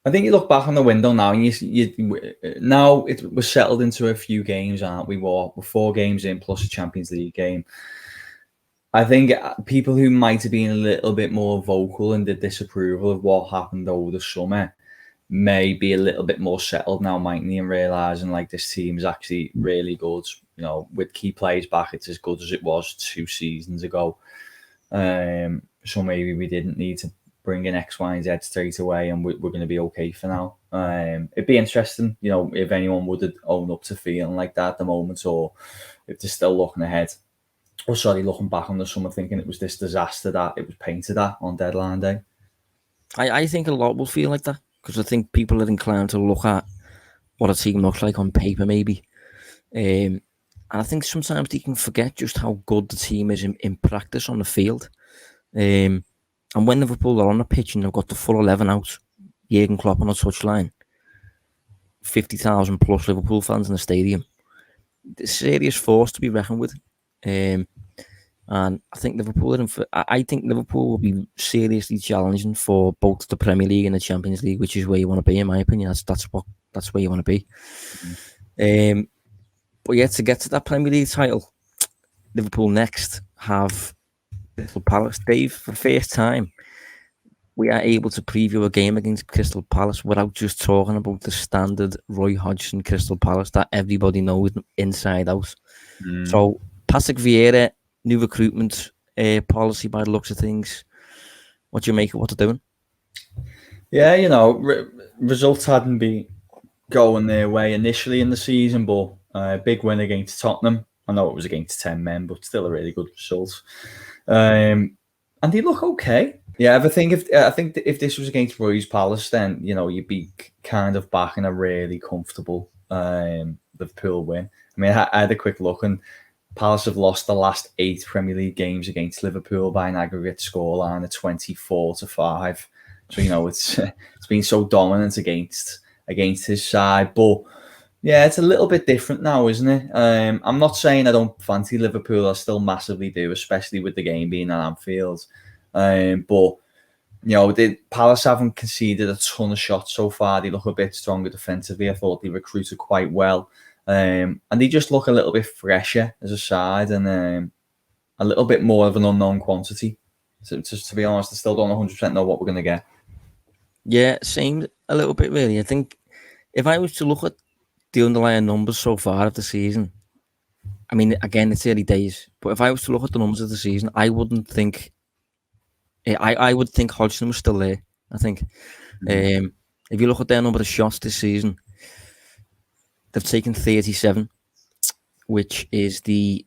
I think you look back on the window now, and now we're settled into a few games, aren't we? We're 4 games in plus a Champions League game. I think people who might have been a little bit more vocal in the disapproval of what happened over the summer may be a little bit more settled now, mightn't they, and realising like this team is actually really good. With key players back, it's as good as it was 2 seasons ago. So maybe we didn't need to bring in X, Y, and Z straight away, and we're going to be okay for now. It'd be interesting, if anyone would own up to feeling like that at the moment, or if they're still looking ahead. Or looking back on the summer, thinking it was this disaster that it was painted at on deadline day. I think a lot will feel like that, because I think people are inclined to look at what a team looks like on paper, maybe. And I think sometimes they can forget just how good the team is in practice on the field. And when Liverpool are on the pitch and they've got the full 11 out, Jurgen Klopp on the touchline, 50,000 plus Liverpool fans in the stadium, it's a serious force to be reckoned with. And I think Liverpool will be seriously challenging for both the Premier League and the Champions League, which is where you want to be, in my opinion. That's where you want to be. But yeah, to get to that Premier League title, Liverpool next have Crystal Palace. Dave, for the first time, we are able to preview a game against Crystal Palace without just talking about the standard Roy Hodgson Crystal Palace that everybody knows inside out. So Patrick Vieira, new recruitment policy by the looks of things. What do you make of what they're doing? Yeah, results hadn't been going their way initially in the season, but a big win against Tottenham. I know it was against 10 men, but still a really good result. And they look okay. Yeah, I think if this was against Roy's Palace, then you'd be kind of back in a really comfortable Liverpool win. I mean, I had a quick look, and Palace have lost the last 8 Premier League games against Liverpool by an aggregate scoreline of 24-5. So it's been so dominant against his side, but yeah, it's a little bit different now, isn't it? I'm not saying I don't fancy Liverpool. I still massively do, especially with the game being at Anfield. But the Palace haven't conceded a ton of shots so far. They look a bit stronger defensively. I thought they recruited quite well, and they just look a little bit fresher as a side, and a little bit more of an unknown quantity. So, to be honest, I still don't 100% know what we're going to get. Yeah, same a little bit really. I think if I was to look at the underlying numbers so far of the season, I mean, again, it's early days, but if I was to look at the numbers of the season, I wouldn't think. I would think Hodgson was still there. I think if you look at their number of shots this season, they've taken 37, which is the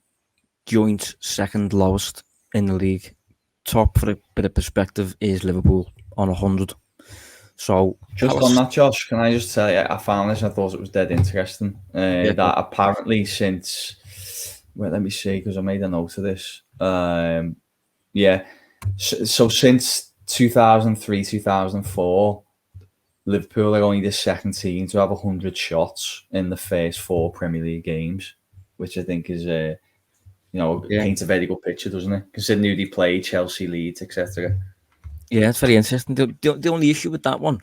joint second lowest in the league. Top, for a bit of perspective, is Liverpool on 100. So just on that, Josh, can I just tell you, I found this and I thought it was dead interesting. That apparently since, let me see, because I made a note of this. So since 2003, 2004, Liverpool are only the second team to have 100 shots in the first 4 Premier League games, which I think is, paints a very good picture, doesn't it? Considering who they play, Chelsea, Leeds, etc. Yeah, it's very interesting. The only issue with that one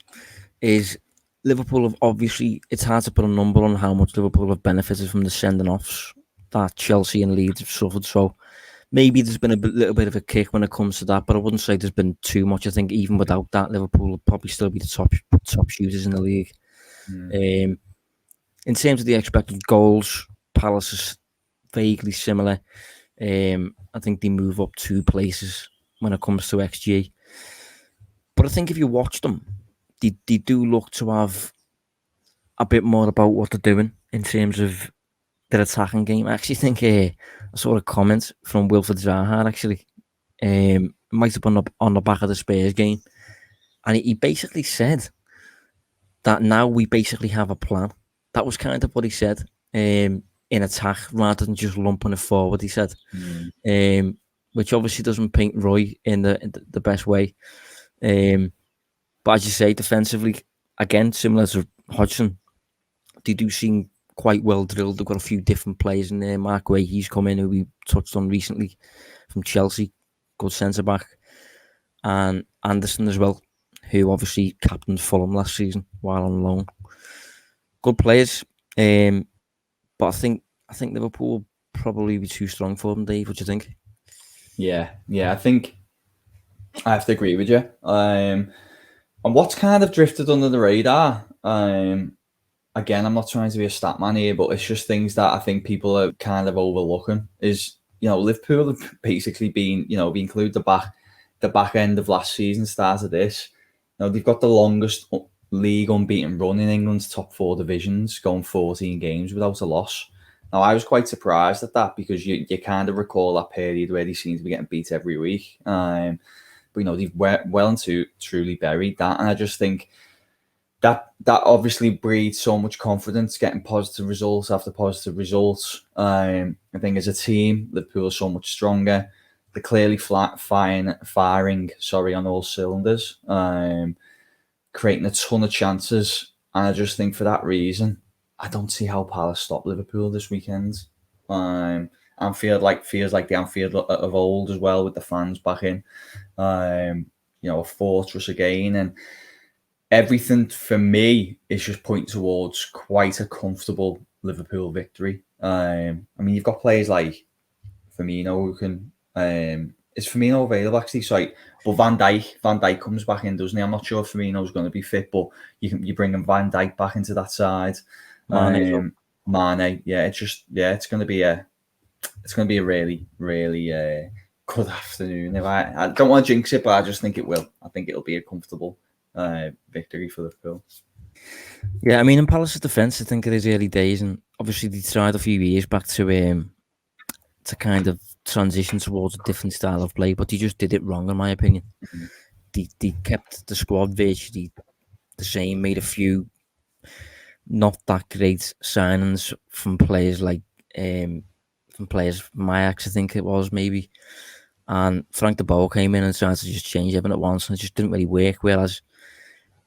is Liverpool have obviously, it's hard to put a number on how much Liverpool have benefited from the sending offs that Chelsea and Leeds have suffered. So maybe there's been a little bit of a kick when it comes to that, but I wouldn't say there's been too much. I think even without that, Liverpool would probably still be the top shooters in the league. In terms of the expected goals, Palace is vaguely similar. I think they move up 2 places when it comes to XG. But I think if you watch them, they do look to have a bit more about what they're doing in terms of their attacking game. I actually think I saw a comment from Wilfred Zaha, actually. Might have been on the back of the Spurs game. And he basically said that now we basically have a plan. That was kind of what he said in attack rather than just lumping it forward, he said. Which obviously doesn't paint Roy in the best way. But as you say, defensively, again, similar to Hodgson, they do seem quite well drilled. They've got a few different players in there. Mark Way, he's come in, who we touched on recently from Chelsea, good centre back, and Anderson as well, who obviously captained Fulham last season while on loan. Good players, but I think Liverpool will probably be too strong for them. Dave, what do you think? Yeah, I think I have to agree with you. And what's kind of drifted under the radar, again, I'm not trying to be a stat man here, but it's just things that I think people are kind of overlooking. Is Liverpool have basically been, if you include the back end of last season, start of this, they've got the longest league unbeaten run in England's top 4 divisions, going 14 games without a loss. Now, I was quite surprised at that because you kind of recall that period where they seem to be getting beat every week. But they've well and truly buried that, and I just think that obviously breeds so much confidence, getting positive results after positive results. I think as a team, Liverpool are so much stronger. They're clearly firing on all cylinders, creating a ton of chances, and I just think for that reason, I don't see how Palace stop Liverpool this weekend. Anfield feels like the Anfield of old as well, with the fans back in. A fortress again, and everything for me is just pointing towards quite a comfortable Liverpool victory. I mean, you've got players like Firmino who can. Is Firmino available actually? Sorry, but Van Dijk comes back in, doesn't he? I'm not sure if Firmino's going to be fit, but you bring Van Dijk back into that side. Mane, yeah, it's going to be a it's going to be a really, really good afternoon. If I don't want to jinx it, but I just think it will. I think it'll be a comfortable victory for Liverpool. Yeah, I mean, in Palace's defence, I think it is early days, and obviously they tried a few years back to kind of transition towards a different style of play, but they just did it wrong, in my opinion. Mm-hmm. They kept the squad virtually the same, made a few not that great signings from players like from Ajax, I think it was, maybe. And Frank de Boer came in and tried to just change everything at once, and it just didn't really work. Whereas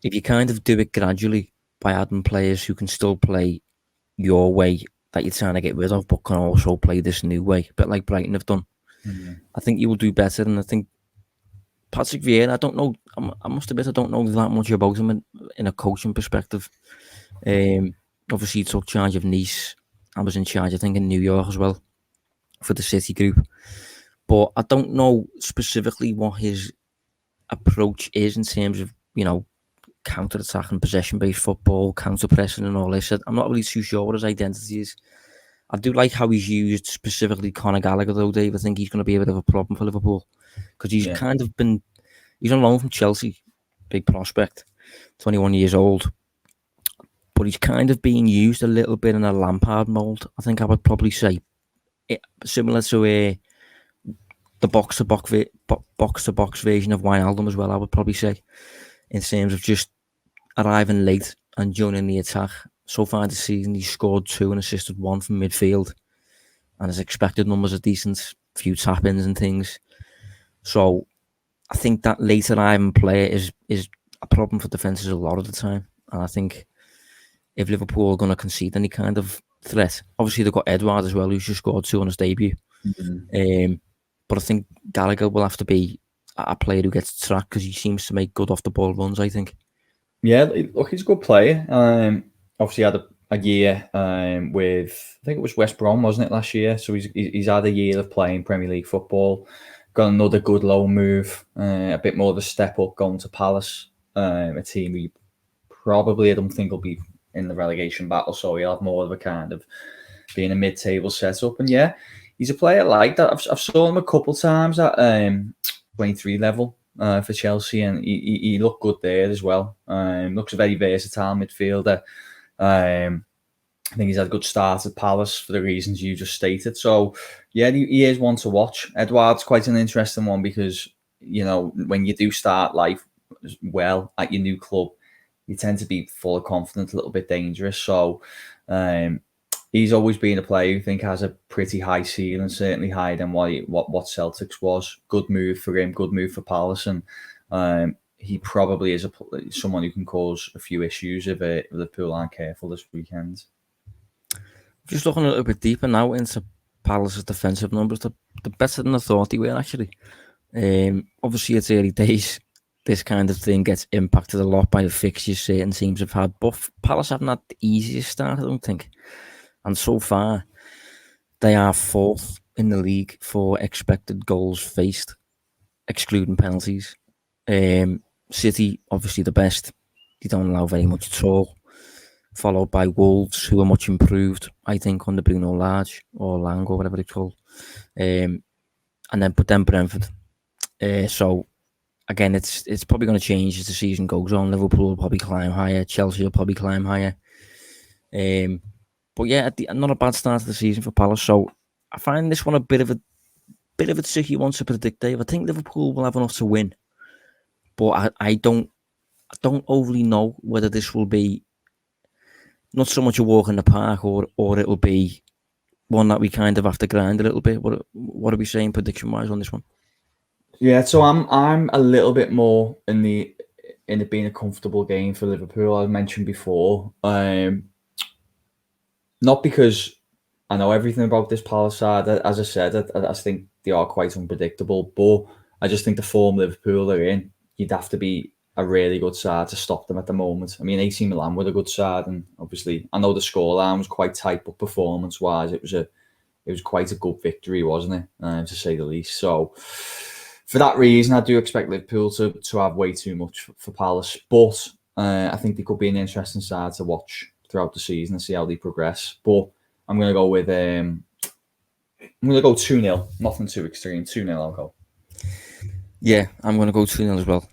if you kind of do it gradually by adding players who can still play your way that you're trying to get rid of, but can also play this new way, a bit like Brighton have done, I think you will do better. And I think Patrick Vieira, I don't know, I must admit, I don't know that much about him in a coaching perspective. Obviously, he took charge of Nice. I was in charge, I think, in New York as well for the City group. But I don't know specifically what his approach is in terms of, counter-attacking, possession-based football, counter-pressing and all this. I'm not really too sure what his identity is. I do like how he's used specifically Conor Gallagher, though, Dave. I think he's going to be a bit of a problem for Liverpool because he's he's on loan from Chelsea, big prospect, 21 years old. But he's kind of being used a little bit in a Lampard mould. I think I would probably say similar to the box-to-box version of Wijnaldum as well, I would probably say, in terms of just arriving late and joining the attack. So far this season, he's scored 2 and assisted 1 from midfield, and his expected numbers are decent, a few tap-ins and things. So I think that late arriving player is a problem for defences a lot of the time. And I think if Liverpool are going to concede any kind of threat, obviously they've got Edouard as well, who's just scored 2 on his debut. But I think Gallagher will have to be a player who gets tracked because he seems to make good off the ball runs, I think. Yeah, look, he's a good player. Obviously had a year with, I think it was West Brom, wasn't it, last year? So he's had a year of playing Premier League football. Got another good loan move, a bit more of a step up going to Palace, a team we probably, I don't think, will be in the relegation battle, so he'll have more of a kind of being a mid-table setup. And yeah, he's a player like that. I've saw him a couple times at 23 level for Chelsea, and he looked good there as well. Looks a very versatile midfielder. I think he's had a good start at Palace for the reasons you just stated. So yeah, he is one to watch. Edouard's quite an interesting one because, when you do start life well at your new club, you tend to be full of confidence, a little bit dangerous. So he's always been a player who I think has a pretty high ceiling, certainly higher than what Celtics was. Good move for him, good move for Palace, and he probably is someone who can cause a few issues if Liverpool aren't careful this weekend. Just looking a little bit deeper now into Palace's defensive numbers, they're better than I thought they were, actually. Obviously, it's early days. This kind of thing gets impacted a lot by the fixtures certain teams have had, but Palace haven't had the easiest start, I don't think. And so far, they are 4th in the league for expected goals faced, excluding penalties. City, obviously the best. They don't allow very much at all. Followed by Wolves, who are much improved, I think, under Bruno Lage or Lang or whatever it's called. And then Brentford. So again, it's probably going to change as the season goes on. Liverpool will probably climb higher. Chelsea will probably climb higher. But yeah, not a bad start to the season for Palace. So I find this one a bit of a tricky one to predict, Dave. I think Liverpool will have enough to win, but I don't overly know whether this will be not so much a walk in the park or it'll be one that we kind of have to grind a little bit. What are we saying prediction wise on this one? Yeah, so I'm a little bit more in it being a comfortable game for Liverpool. I mentioned before, not because I know everything about this Palace side. As I said, I think they are quite unpredictable, but I just think the form Liverpool are in, you'd have to be a really good side to stop them at the moment. I mean, AC Milan were a good side, and obviously I know the scoreline was quite tight, but performance-wise, it was quite a good victory, wasn't it? To say the least. So for that reason, I do expect Liverpool to have way too much for Palace, but I think they could be an interesting side to watch throughout the season and see how they progress. But I'm going to go with I'm going to go 2-0. Nothing too extreme. 2-0 I'll go. Yeah, I'm going to go 2-0 as well.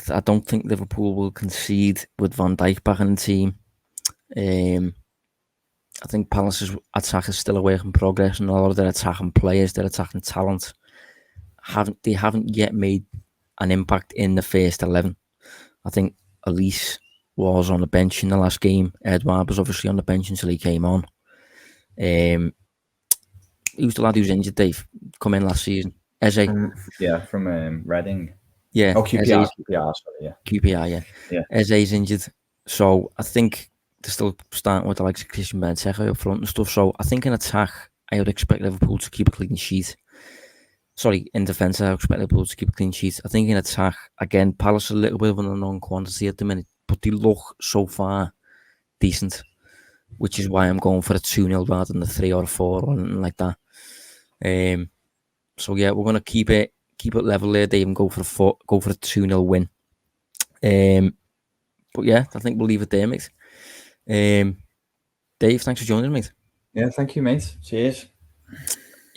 I don't think Liverpool will concede with Van Dijk back in the team. I think Palace's attack is still a work in progress, and a lot of their attacking players, their attacking talent, haven't yet made an impact in the first 11. I think Elise was on the bench in the last game. Edouard was obviously on the bench until he came on. Who's the lad who's injured, Dave? Come in last season. Eze. From Reading. Yeah. Oh, QPR, sorry, yeah. QPR, yeah. Yeah. Eze's injured. So I think they're still starting with the likes of Christian Benteke up front and stuff. So I think in attack, I would expect Liverpool to keep a clean sheet. Sorry, in defence, I would expect Liverpool to keep a clean sheet. I think in attack, again, Palace a little bit of an unknown quantity at the minute, but they look so far decent, which is why I'm going for a 2-0 rather than a 3 or a 4 or anything like that. So yeah, we're gonna keep it level there, Dave, and go for a 2-0 win. But yeah, I think we'll leave it there, mate. Dave, thanks for joining, mate. Yeah, thank you, mate. Cheers.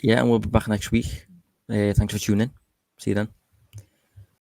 Yeah, and we'll be back next week. Thanks for tuning in. See you then.